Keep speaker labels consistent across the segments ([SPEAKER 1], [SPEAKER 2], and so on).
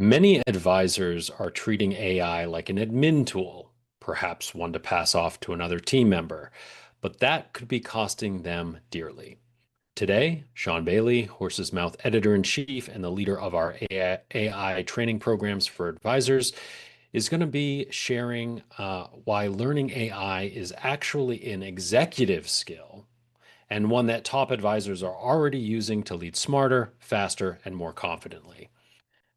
[SPEAKER 1] Many advisors are treating AI like an admin tool, perhaps one to pass off to another team member, but that could be costing them dearly. Today, Sean Bailey, Horse's Mouth editor-in-chief and the leader of our AI training programs for advisors, is going to be sharing why learning AI is actually an executive skill and one that top advisors are already using to lead smarter, faster, and more confidently.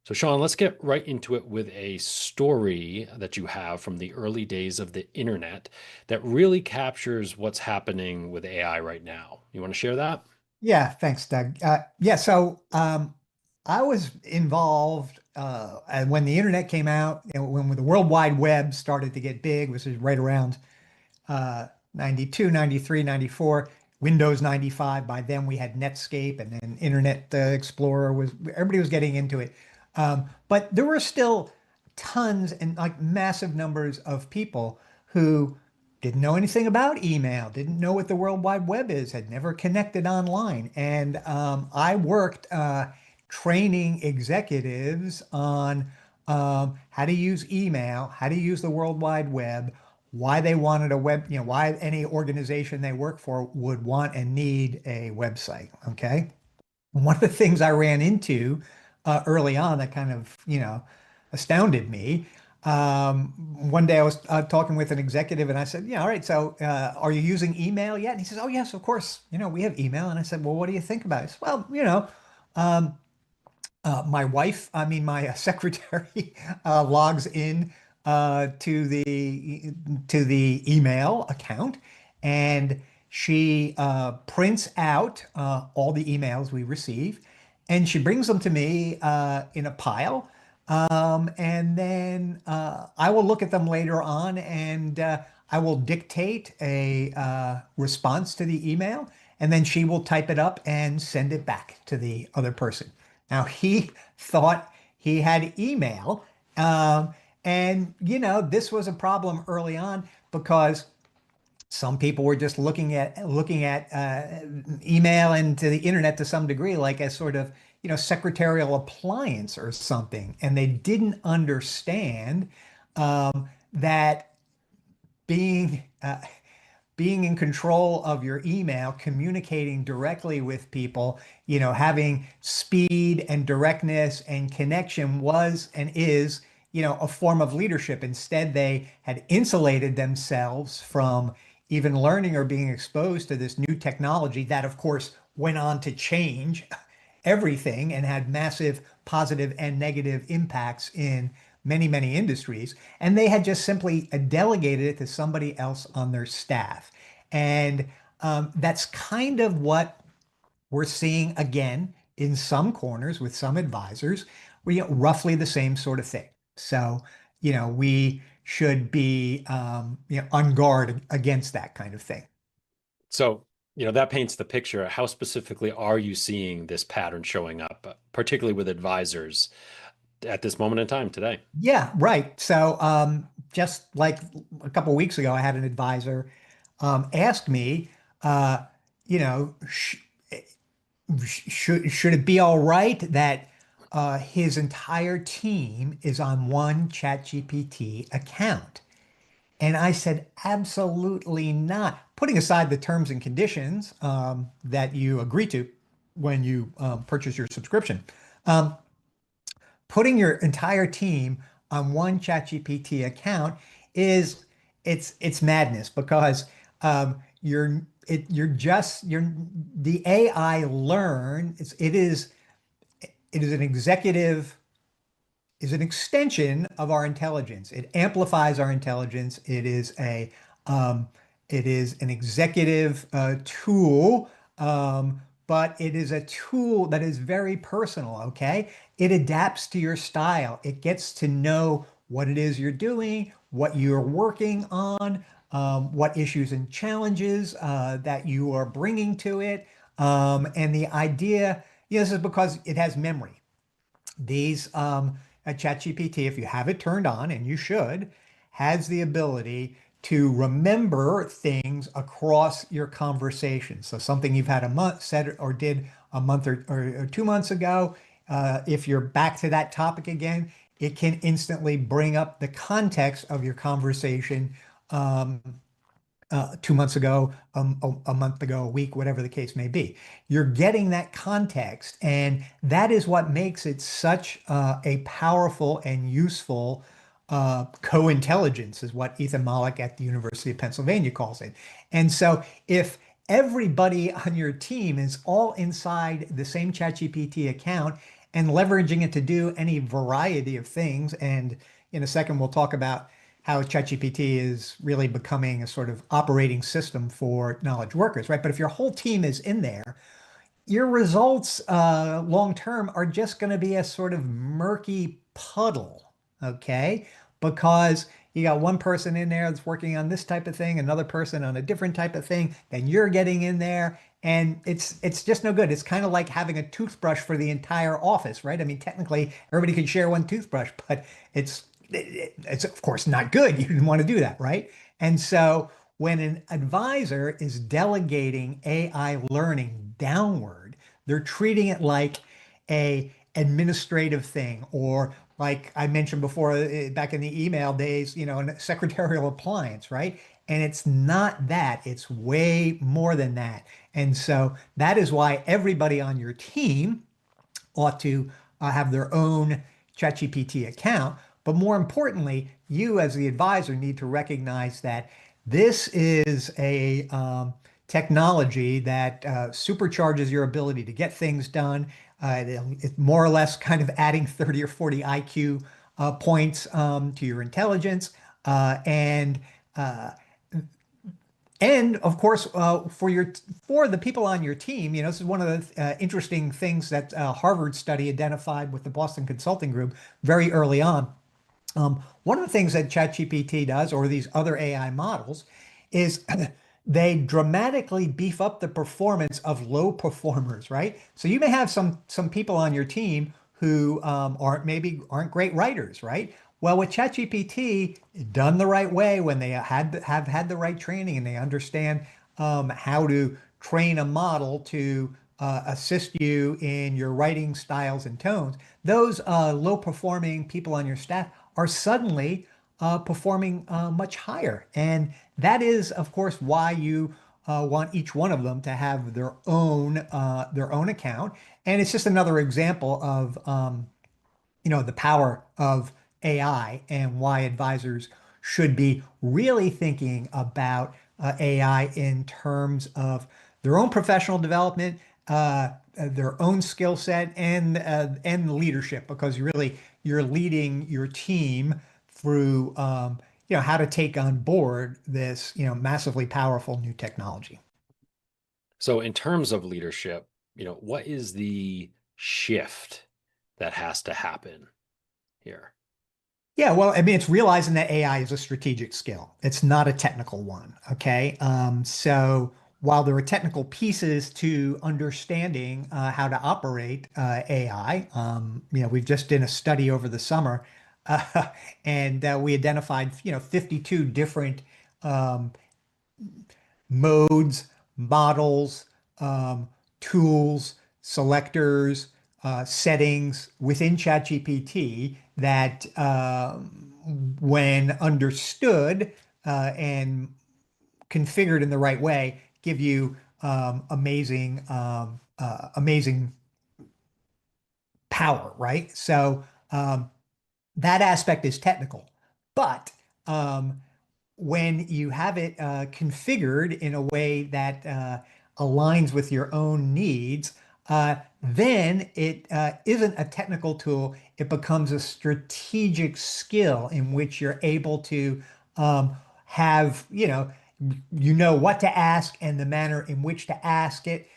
[SPEAKER 1] So, Sean, let's get right into it with a story that you have from the early days of the internet that really captures what's happening with AI right now. You want to share that?
[SPEAKER 2] Yeah, thanks, Doug. I was involved and when the internet came out, when the World Wide Web started to get big, which is right around 92, 93, 94, Windows 95. By then we had Netscape and then Internet Explorer everybody was getting into it. But there were still tons and like massive numbers of people who didn't know anything about email, didn't know what the World Wide Web is, had never connected online. And I worked training executives on how to use email, how to use the World Wide Web, why they wanted a web, why any organization they work for would want and need a website. Okay. One of the things I ran into early on that kind of, astounded me. One day I was talking with an executive and I said, yeah, all right, so are you using email yet? And he says, oh, yes, of course. We have email. And I said, well, what do you think about it? He said, well, um, my wife, I mean, my secretary logs in to the email account, and she prints out all the emails we receive, and she brings them to me in a pile. And then I will look at them later on, and I will dictate a response to the email, and then she will type it up and send it back to the other person. Now he thought he had email, and this was a problem early on because some people were just looking at email and to the internet to some degree like a sort of secretarial appliance or something, and they didn't understand that being being in control of your email, communicating directly with people, having speed and directness and connection was and is, a form of leadership. Instead, they had insulated themselves from even learning or being exposed to this new technology that, of course, went on to change everything and had massive positive and negative impacts in many, many industries. And they had just simply delegated it to somebody else on their staff. And that's kind of what we're seeing again in some corners with some advisors. We get roughly the same sort of thing. So, we should be on guard against that kind of thing.
[SPEAKER 1] So, that paints the picture. How specifically are you seeing this pattern showing up, particularly with advisors at this moment in time today?
[SPEAKER 2] Yeah, right. So, just like a couple of weeks ago, I had an advisor ask me, uh, you know, sh should it be all right that his entire team is on one ChatGPT account? And I said, absolutely not. Putting aside the terms and conditions that you agree to when you purchase your subscription. Um, Putting your entire team on one ChatGPT account is it's madness because you're the AI learn it is an executive is an extension of our intelligence. It amplifies our intelligence. Um, it is an executive tool, but it is a tool that is very personal. Okay, it adapts to your style. It gets to know what it is you're doing, what you're working on, what issues and challenges that you are bringing to it, and the idea. This is because it has memory. These ChatGPT, if you have it turned on, and you should, has the ability to remember things across your conversation. So something you've had a month said or did a month or 2 months ago, If you're back to that topic again, it can instantly bring up the context of your conversation, um, 2 months ago, a month ago, a week, whatever the case may be. You're getting that context, and that is what makes it such a powerful and useful co-intelligence, is what Ethan Mollick at the University of Pennsylvania calls it. And so, if everybody on your team is all inside the same ChatGPT account and leveraging it to do any variety of things, and in a second, we'll talk about how ChatGPT is really becoming a sort of operating system for knowledge workers, right? But if your whole team is in there, your results long term are just going to be a sort of murky puddle, okay? Because you got one person in there that's working on this type of thing, another person on a different type of thing, then you're getting in there, and it's just no good. It's kind of like having a toothbrush for the entire office, right? I mean, technically everybody can share one toothbrush, but it's of course not good. You didn't want to do that, right? And so when an advisor is delegating AI learning downward, they're treating it like a administrative thing, or like I mentioned before, back in the email days, a secretarial appliance, right? And it's not that, it's way more than that. And so that is why everybody on your team ought to have their own ChatGPT account. But more importantly, you as the advisor need to recognize that this is a technology that supercharges your ability to get things done. It's more or less kind of adding 30 or 40 IQ points to your intelligence. And uh, and of course, for the people on your team, this is one of the interesting things that Harvard study identified with the Boston Consulting Group very early on. One of the things that ChatGPT does, or these other AI models, is they dramatically beef up the performance of low performers, right? So you may have some people on your team who aren't great writers, right? Well, with ChatGPT, done the right way, when they have had the right training and they understand how to train a model to assist you in your writing styles and tones, those low performing people on your staff are suddenly performing much higher. And that is, of course, why you want each one of them to have their own account. And it's just another example of the power of AI, and why advisors should be really thinking about AI in terms of their own professional development, their own skill set, and leadership, because you're leading your team through how to take on board this massively powerful new technology.
[SPEAKER 1] So, in terms of leadership, what is the shift that has to happen here?
[SPEAKER 2] Yeah, well, I mean, it's realizing that AI is a strategic skill. It's not a technical one. Okay. So while there are technical pieces to understanding how to operate AI, we've just done a study over the summer, uh, and we identified, 52 different um, modes, models, um, tools, selectors, settings within ChatGPT that, when understood and configured in the right way, give you amazing power, right? So that aspect is technical, but um, when you have it configured in a way that aligns with your own needs, then it isn't a technical tool. It becomes a strategic skill in which you're able to have, what to ask and the manner in which to ask it.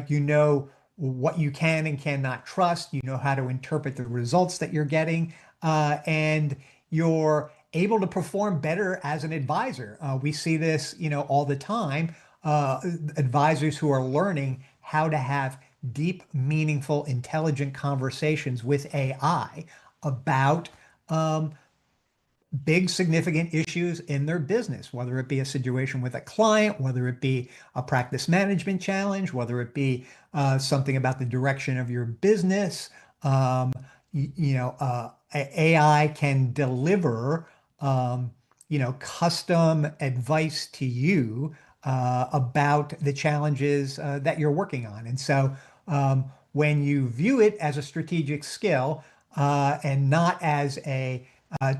[SPEAKER 2] You know what you can and cannot trust. You know how to interpret the results that you're getting, and you're able to perform better as an advisor. We see this, all the time. Advisors who are learning how to have deep, meaningful, intelligent conversations with AI about big, significant issues in their business, whether it be a situation with a client, whether it be a practice management challenge, whether it be something about the direction of your business. AI can deliver, um, custom advice to you about the challenges that you're working on. And so when you view it as a strategic skill and not as a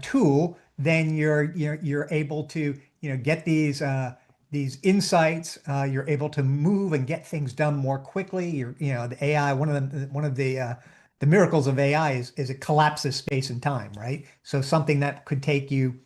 [SPEAKER 2] tool, then you're able to, get these insights. You're able to move and get things done more quickly. The AI, one of the miracles of AI is it collapses space and time, right? So something that could take you,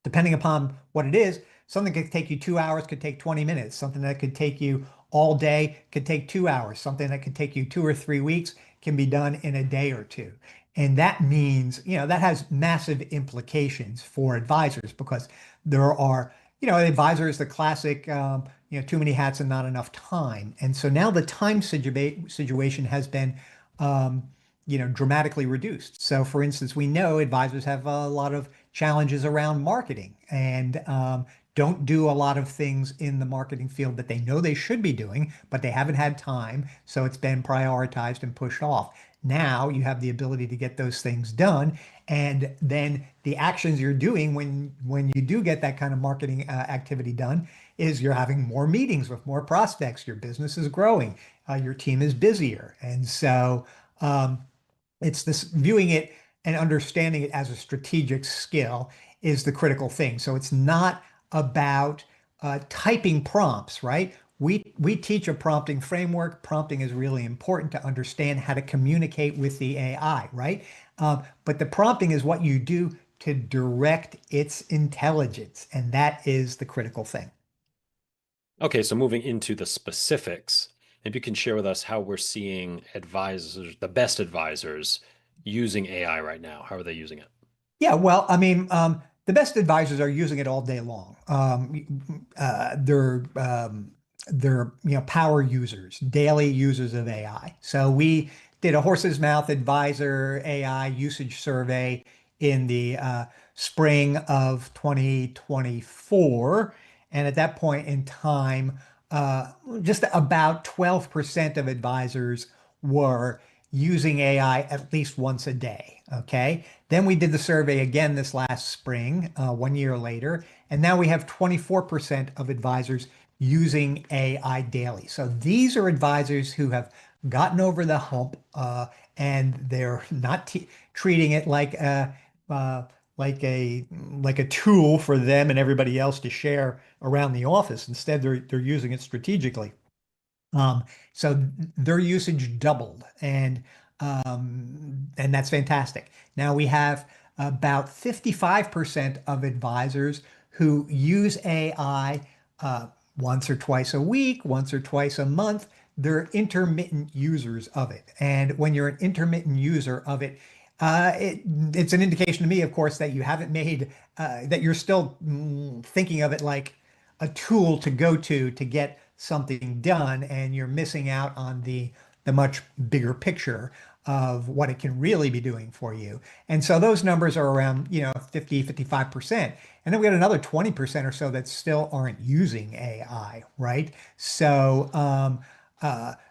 [SPEAKER 2] depending upon what it is, something could take you 2 hours, could take 20 minutes. Something that could take you all day could take 2 hours. Something that could take you 2 or 3 weeks can be done in a day or two. And that means, that has massive implications for advisors because there are, advisors, the classic, too many hats and not enough time. And so now the time situation has been, um, dramatically reduced. So, for instance, we know advisors have a lot of challenges around marketing and don't do a lot of things in the marketing field that they know they should be doing, but they haven't had time. So it's been prioritized and pushed off. Now you have the ability to get those things done. And then the actions you're doing when you do get that kind of marketing activity done is you're having more meetings with more prospects. Your business is growing. Your team is busier. And so um, it's this viewing it and understanding it as a strategic skill is the critical thing. So it's not about typing prompts, right? We teach a prompting framework. Prompting is really important to understand how to communicate with the AI, right? But the prompting is what you do to direct its intelligence, and that is the critical thing.
[SPEAKER 1] Okay, so moving into the specifics, maybe you can share with us how we're seeing advisors, the best advisors, using AI right now. How are they using it?
[SPEAKER 2] Yeah, well, I mean, the best advisors are using it all day long. They're power users, daily users of AI. So we did a horse's mouth advisor AI usage survey in the spring of 2024, and at that point in time, just about 12% of advisors were using AI at least once a day. Okay. Then we did the survey again this last spring, 1 year later, and now we have 24% of advisors using AI daily. So these are advisors who have gotten over the hump and they're not treating it uh, like a tool for them and everybody else to share around the office. Instead, they're using it strategically. Um, so their usage doubled, and that's fantastic. Now we have about 55% of advisors who use AI once or twice a week, once or twice a month. They're intermittent users of it. And when you're an intermittent user of it, it's an indication to me, of course, that you haven't made, that you're still thinking of it like a tool to go to get something done, and you're missing out on the much bigger picture of what it can really be doing for you. And so those numbers are around, 50, 55%. And then we got another 20% or so that still aren't using AI, right? So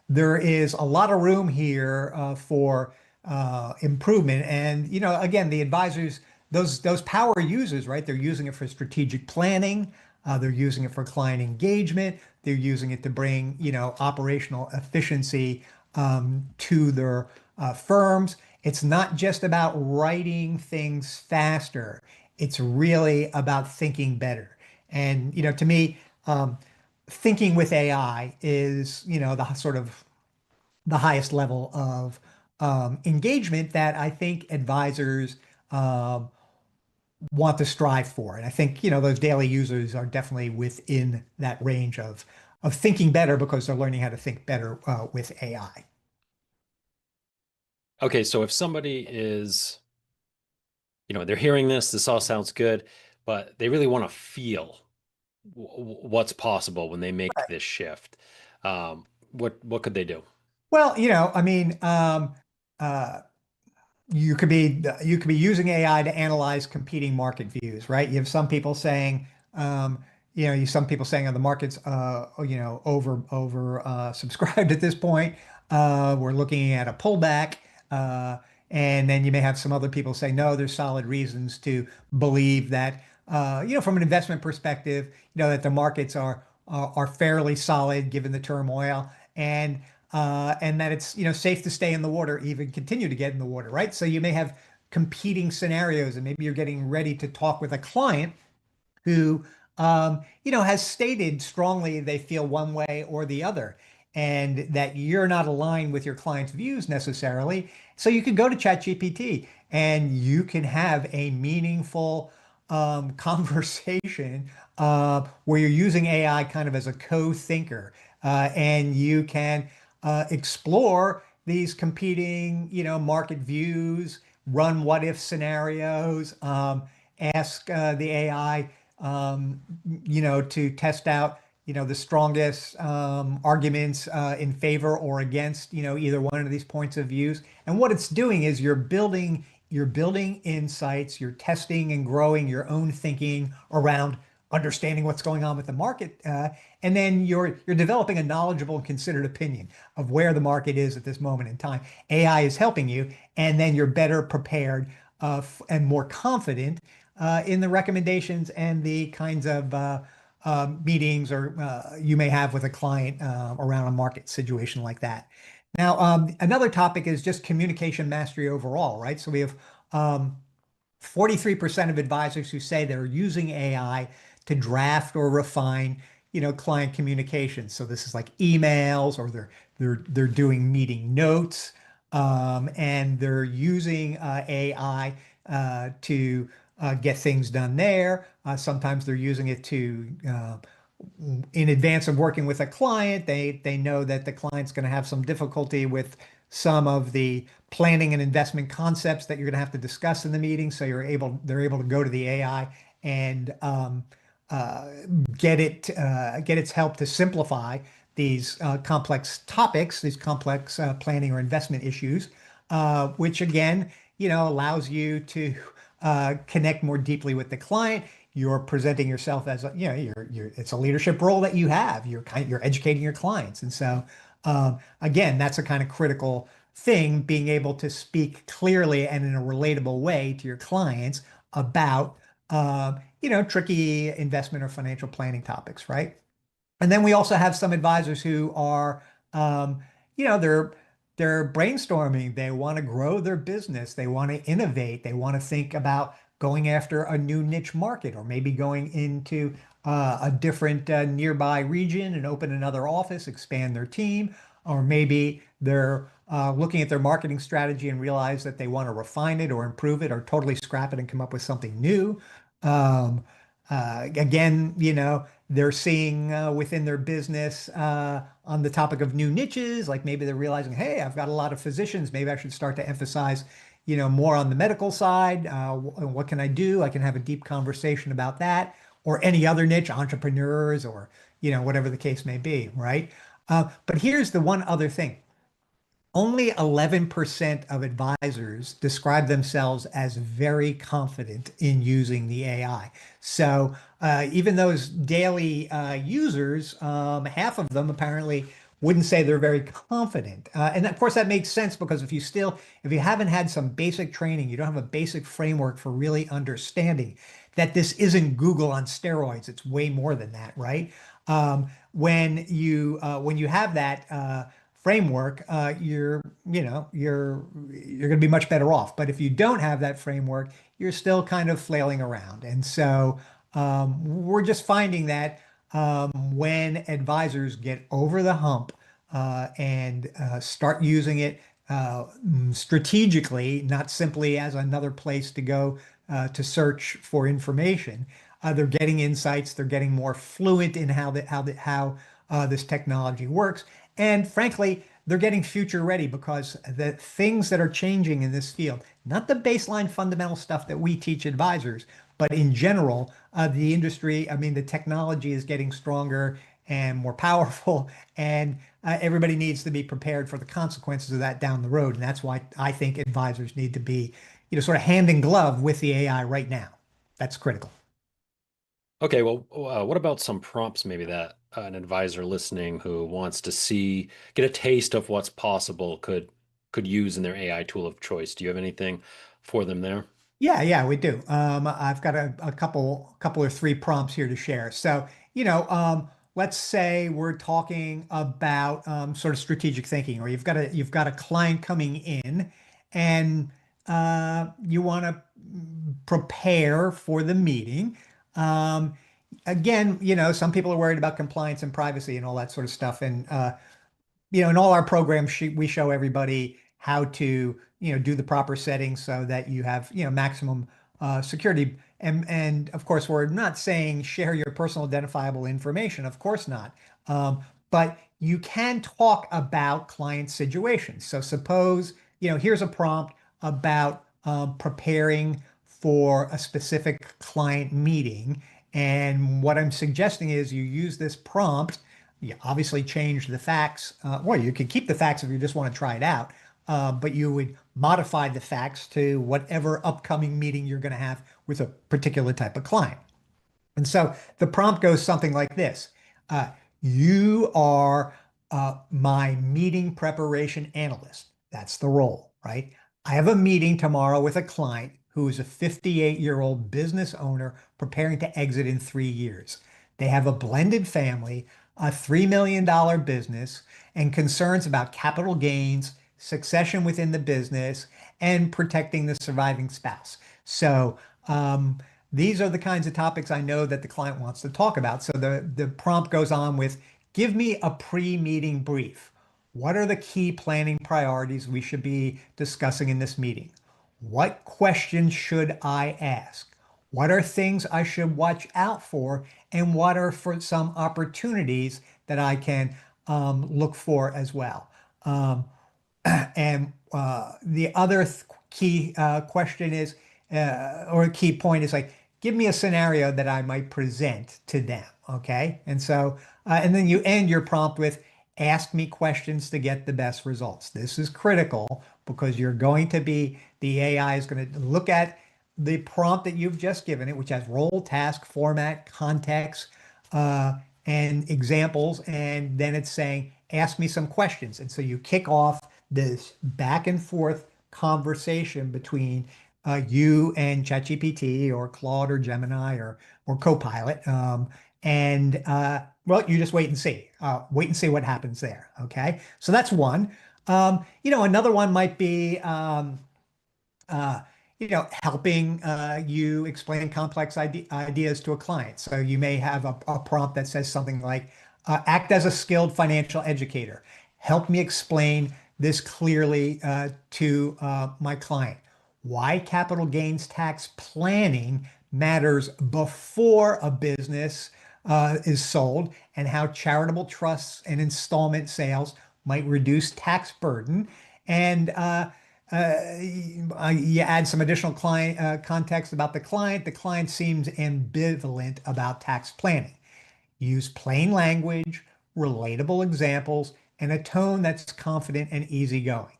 [SPEAKER 2] there is a lot of room here for improvement. And, again, the advisors, those power users, right? They're using it for strategic planning. They're using it for client engagement. They're using it to bring, operational efficiency to their firms. It's not just about writing things faster. It's really about thinking better. And, to me, thinking with AI is, the sort of the highest level of engagement that I think advisors um, want to strive for. And I think, those daily users are definitely within that range of thinking better because they're learning how to think better with AI.
[SPEAKER 1] Okay, so if somebody is, they're hearing this all sounds good, but they really want to feel what's possible when they make this shift. What could they do?
[SPEAKER 2] Well, I mean, uh, you could be using AI to analyze competing market views, right? You have some people saying, some people saying, oh, the market's over subscribed at this point. We're looking at a pullback. Uh, and then you may have some other people say, no, there's solid reasons to believe that, from an investment perspective, that the markets are fairly solid given the turmoil, and that it's safe to stay in the water, even continue to get in the water, right? So you may have competing scenarios, and maybe you're getting ready to talk with a client who, has stated strongly they feel one way or the other, and that you're not aligned with your client's views necessarily. So you can go to ChatGPT and you can have a meaningful conversation where you're using AI kind of as a co-thinker, and you can explore these competing, market views, run what if scenarios, ask the AI, um, to test out, the strongest arguments in favor or against, either one of these points of views. And what it's doing is you're building insights, you're testing and growing your own thinking around understanding what's going on with the market, and then you're developing a knowledgeable and considered opinion of where the market is at this moment in time. AI is helping you, and then you're better prepared and more confident in the recommendations and the kinds of meetings or you may have with a client around a market situation like that. Now, another topic is just communication mastery overall, right? So we have 43% of advisors who say they're using AI to draft or refine, client communications. So this is like emails, or they're doing meeting notes, and they're using AI to get things done there. Sometimes they're using it to in advance of working with a client, they know that the client's going to have some difficulty with some of the planning and investment concepts that you're going to have to discuss in the meeting. So they're able to go to the AI and uh, get its help to simplify these complex topics, these complex planning or investment issues, which again, allows you to connect more deeply with the client. You're presenting yourself as it's a leadership role that you have. You're educating your clients, and so again, that's a kind of critical thing, being able to speak clearly and in a relatable way to your clients about tricky investment or financial planning topics, right? And then we also have some advisors who are, um, you know, they're they're brainstorming. They want to grow their business. They want to innovate. They want to think about going after a new niche market, or maybe going into a different nearby region and open another office, expand their team, or maybe they're looking at their marketing strategy and realize that they want to refine it or improve it or totally scrap it and come up with something new. Um, again, they're seeing within their business on the topic of new niches, like maybe they're realizing, hey, I've got a lot of physicians. Maybe I should start to emphasize, more on the medical side. What can I do? I can have a deep conversation about that, or any other niche, entrepreneurs, or whatever the case may be, right? But here's the one other thing. Only 11% of advisors describe themselves as very confident in using the AI. So even those daily users, half of them apparently wouldn't say they're very confident. And of course, that makes sense, because if you haven't had some basic training, you don't have a basic framework for really understanding that this isn't Google on steroids. It's way more than that, right? When you have that framework, you're going to be much better off. But if you don't have that framework, you're still kind of flailing around. And so we're just finding that when advisors get over the hump and start using it strategically, not simply as another place to go to search for information, they're getting insights. They're getting more fluent in how this technology works. And frankly, they're getting future ready, because the things that are changing in this field, not the baseline fundamental stuff that we teach advisors, but in general, the industry, I mean, the technology is getting stronger and more powerful, and everybody needs to be prepared for the consequences of that down the road. And that's why I think advisors need to be, sort of hand in glove with the AI right now. That's critical.
[SPEAKER 1] Okay, well, what about some prompts maybe that an advisor listening who wants to get a taste of what's possible could could use in their AI tool of choice. Do you have anything for them there?
[SPEAKER 2] Yeah, yeah, we do. I've got a couple or three prompts here to share. So, let's say we're talking about sort of strategic thinking, or you've got a client coming in, and you want to prepare for the meeting. Um, Again, some people are worried about compliance and privacy and all that sort of stuff, and in all our programs, we show everybody how to, do the proper settings so that you have, maximum security. And of course, we're not saying share your personal identifiable information. Of course not. But you can talk about client situations. So suppose, here's a prompt about preparing for a specific client meeting. And what I'm suggesting is you use this prompt. You obviously change the facts. Well, you could keep the facts if you just want to try it out, but you would modify the facts to whatever upcoming meeting you're going to have with a particular type of client. And so the prompt goes something like this. Uh, you are my meeting preparation analyst. That's the role, right? I have a meeting tomorrow with a client who is a 58-year-old business owner preparing to exit in 3 years. They have a blended family, a $3 million business, and concerns about capital gains, succession within the business, and protecting the surviving spouse. So, these are the kinds of topics I know that the client wants to talk about. So the prompt goes on with, give me a pre-meeting brief. What are the key planning priorities we should be discussing in this meeting? What questions should I ask? What are things I should watch out for? And what are for some opportunities that I can look for as well? Um, and the other key question is, or key point is like, give me a scenario that I might present to them. Okay. And then you end your prompt with, ask me questions to get the best results. This is critical because the AI is going to look at the prompt that you've just given it, which has role, task, format, context, uh, and examples. And then it's saying, ask me some questions. And so you kick off this back and forth conversation between you and ChatGPT or Claude or Gemini or Copilot. Well, you just wait and see. Wait and see what happens there. Okay. So that's one. Another one might be uh, helping you explain complex ideas to a client. So you may have a prompt that says something like, act as a skilled financial educator. Help me explain this clearly to my client. Why capital gains tax planning matters before a business is sold, and how charitable trusts and installment sales might reduce tax burden. And you add some additional client context about the client. The client seems ambivalent about tax planning. Use plain language, relatable examples, and a tone that's confident and easygoing.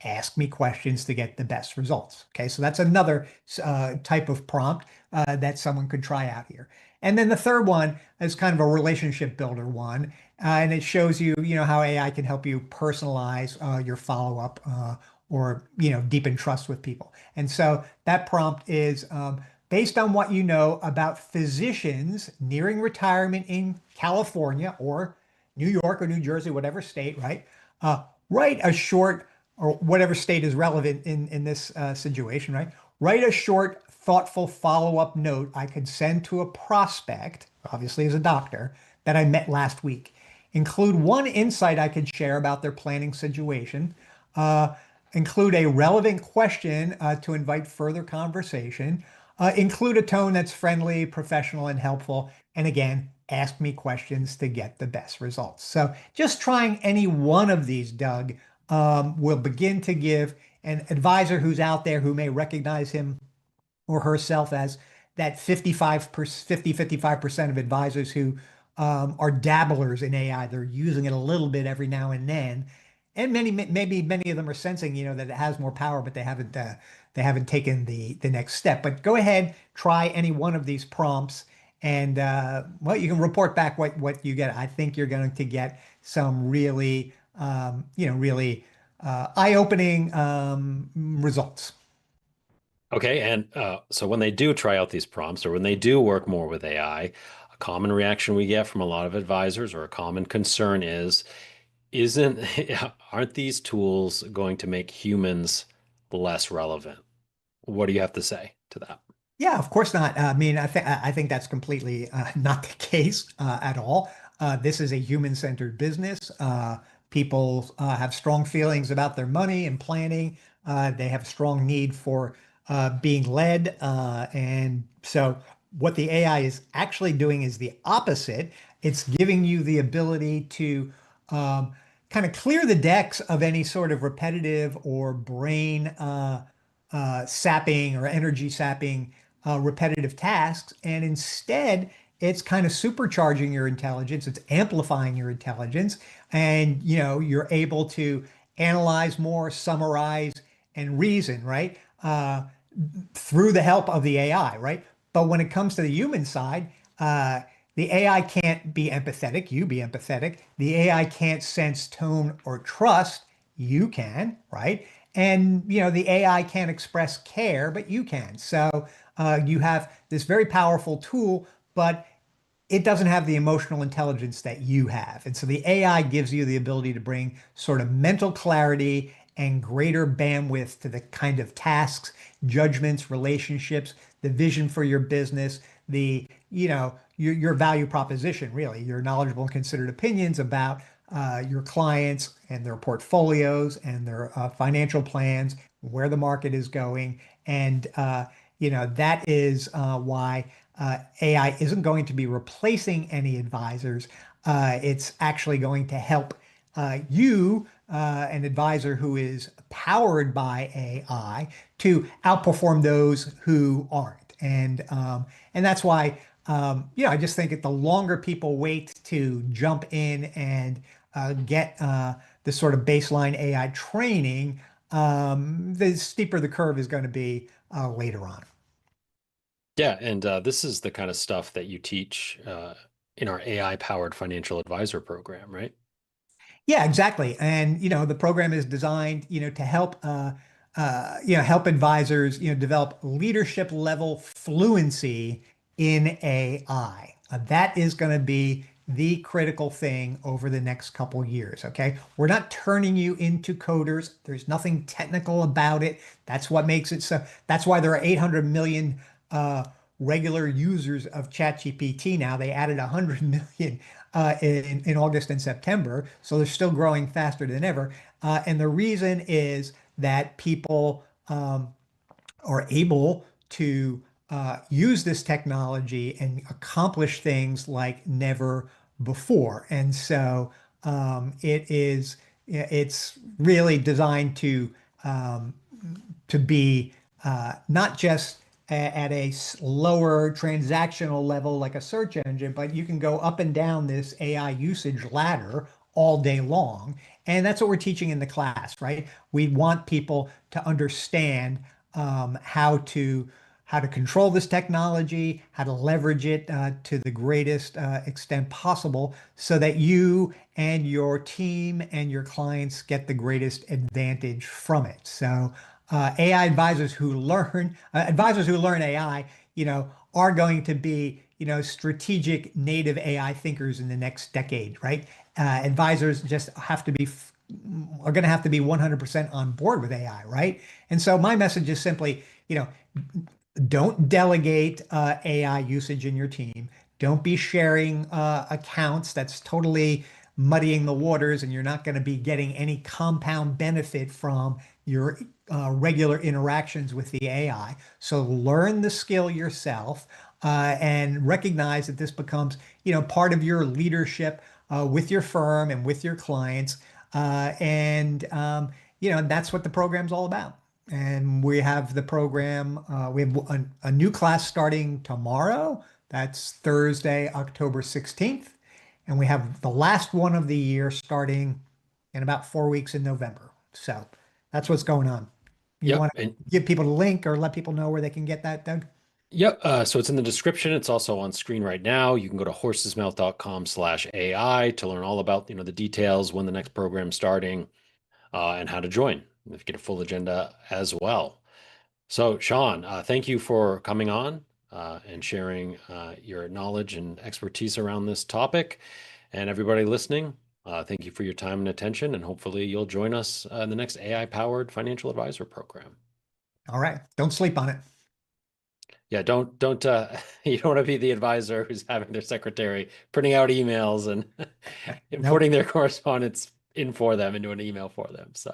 [SPEAKER 2] Ask me questions to get the best results. Okay, so that's another type of prompt that someone could try out here. And then the third one is kind of a relationship builder one, and it shows you, how AI can help you personalize your follow-up or, deepen trust with people. And so that prompt is based on what you know about physicians nearing retirement in California or New York or New Jersey, whatever state, right? Write a short, or whatever state is relevant in this situation, right? Write a short, thoughtful follow-up note I could send to a prospect, obviously as a doctor, that I met last week. Include one insight I could share about their planning situation. Uh, Include a relevant question to invite further conversation. Include a tone that's friendly, professional, and helpful. And again, ask me questions to get the best results. So just trying any one of these, Doug, will begin to give an advisor who's out there who may recognize him or herself as that 55% of advisors who are dabblers in AI. They're using it a little bit every now and then. And maybe many of them are sensing, that it has more power, but they haven't taken the next step. But go ahead, try any one of these prompts, and well, you can report back what you get. I think you're going to get some really eye-opening results.
[SPEAKER 1] Okay, and so when they do try out these prompts or when they do work more with AI, a common reaction we get from a lot of advisors or a common concern is, isn't aren't these tools going to make humans less relevant? What do you have to say to that?
[SPEAKER 2] Yeah, of course not. I mean, I think that's completely not the case at all. This is a human-centered business. People have strong feelings about their money and planning. They have a strong need for being led, and so what the AI is actually doing is the opposite. It's giving you the ability to um, kind of clear the decks of any sort of repetitive or brain sapping or energy sapping repetitive tasks. And instead, it's kind of supercharging your intelligence. It's amplifying your intelligence. And, you're able to analyze more, summarize, and reason, right? Through the help of the AI, right? But when it comes to the human side, the AI can't be empathetic. You be empathetic. The AI can't sense tone or trust. You can, right? And the AI can't express care, but you can. So you have this very powerful tool, but it doesn't have the emotional intelligence that you have. And so the AI gives you the ability to bring sort of mental clarity and greater bandwidth to the kind of tasks, judgments, relationships, the vision for your business, your value proposition, really, your knowledgeable and considered opinions about your clients and their portfolios and their financial plans, where the market is going. And, that is why AI isn't going to be replacing any advisors. It's actually going to help you, an advisor who is powered by AI, to outperform those who aren't. And that's why I just think that the longer people wait to jump in and get the sort of baseline AI training, the steeper the curve is going to be later on.
[SPEAKER 1] Yeah, and this is the kind of stuff that you teach in our AI-powered financial advisor program, right?
[SPEAKER 2] Yeah, exactly. And the program is designed, to help help advisors, develop leadership level fluency in AI. That is going to be the critical thing over the next couple years, okay? We're not turning you into coders. There's nothing technical about it. That's what makes it so. That's why there are 800 million uh, regular users of ChatGPT now. They added 100 million in August and September. So they're still growing faster than ever. And the reason is that people are able to use this technology and accomplish things like never before. And so it's really designed um, to be not just at a lower transactional level like a search engine, but you can go up and down this AI usage ladder all day long. And that's what we're teaching in the class, right? We want people to understand how to control this technology, how to leverage it to the greatest extent possible, so that you and your team and your clients get the greatest advantage from it. So, AI advisors who learn AI, are going to be, strategic native AI thinkers in the next decade, right? Advisors just are going to have to be 100% on board with AI, right? And so my message is simply, don't delegate AI usage in your team. Don't be sharing accounts. That's totally muddying the waters, and you're not going to be getting any compound benefit from your regular interactions with the AI. So learn the skill yourself and recognize that this becomes, part of your leadership with your firm and with your clients. And that's what the program's all about. And we have the program, we have a new class starting tomorrow. That's Thursday, October 16th. And we have the last one of the year starting in about 4 weeks in November. So that's what's going on. You
[SPEAKER 1] Yep.
[SPEAKER 2] want to
[SPEAKER 1] And
[SPEAKER 2] give people the link or let people know where they can get that, Doug?
[SPEAKER 1] yep. So it's in the description. It's also on screen right now. You can go to horsesmouth.com/AI to learn all about, the details, when the next program's starting. and how to join. You get a full agenda as well. So, Sean, thank you for coming on and sharing your knowledge and expertise around this topic. And everybody listening, thank you for your time and attention. And hopefully, you'll join us in the next AI-powered financial advisor program.
[SPEAKER 2] All right. Don't sleep on it.
[SPEAKER 1] Yeah, don't you don't want to be the advisor who's having their secretary printing out emails and
[SPEAKER 2] Nope.
[SPEAKER 1] inputting their correspondence in for them into an email for them. So